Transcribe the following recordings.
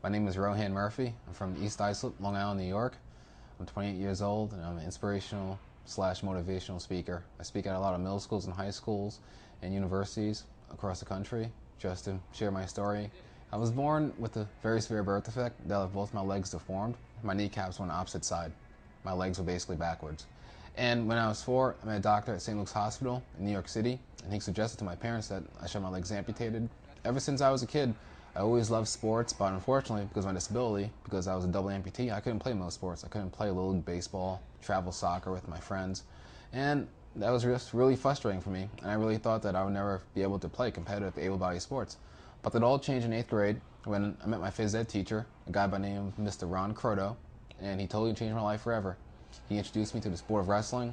My name is Rohan Murphy. I'm from East Islip, Long Island, New York. I'm 28 years old and I'm an inspirational slash motivational speaker. I speak at a lot of middle schools and high schools and universities across the country just to share my story. I was born with a very severe birth defect that left both my legs deformed. My kneecaps were on the opposite side. My legs were basically backwards. And when I was 4, I met a doctor at St. Luke's Hospital in New York City, and he suggested to my parents that I should have my legs amputated. Ever since I was a kid, I always loved sports, but unfortunately, because of my disability, because I was a double amputee, I couldn't play most sports. I couldn't play Little League baseball, travel soccer with my friends, and that was just really frustrating for me, and I really thought that I would never be able to play competitive able-bodied sports. But that all changed in 8th grade when I met my phys ed teacher, a guy by the name of Mr. Ron Croto, and he totally changed my life forever. He introduced me to the sport of wrestling.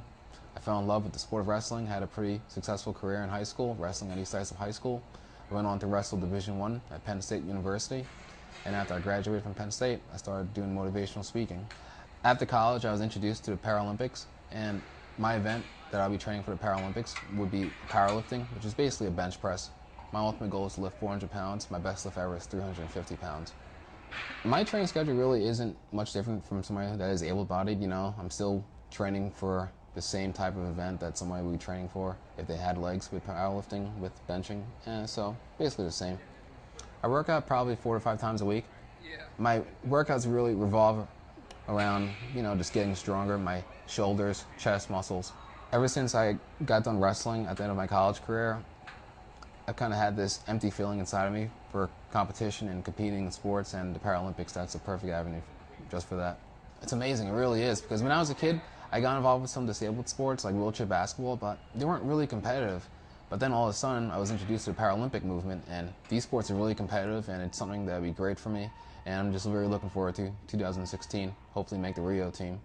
I fell in love with the sport of wrestling, had a pretty successful career in high school, wrestling at East Islip High School. I went on to wrestle Division I at Penn State University, and after I graduated from Penn State, I started doing motivational speaking. After college, I was introduced to the Paralympics, and my event that I'll be training for the Paralympics would be powerlifting, which is basically a bench press. My ultimate goal is to lift 400 pounds. My best lift ever is 350 pounds. My training schedule really isn't much different from somebody that is able-bodied. You know, I'm still training for the same type of event that somebody would be training for if they had legs with powerlifting, with benching, and so basically the same. I work out probably 4 to 5 times a week. My workouts really revolve around, just getting stronger, my shoulders, chest muscles. Ever since I got done wrestling at the end of my college career, I've kind of had this empty feeling inside of me for competition and competing in sports, and the Paralympics, that's a perfect avenue just for that. It's amazing, it really is, because when I was a kid, I got involved with some disabled sports like wheelchair basketball, but they weren't really competitive. But then all of a sudden, I was introduced to the Paralympic movement, and these sports are really competitive, and it's something that would be great for me, and I'm just really looking forward to 2016, hopefully make the Rio team.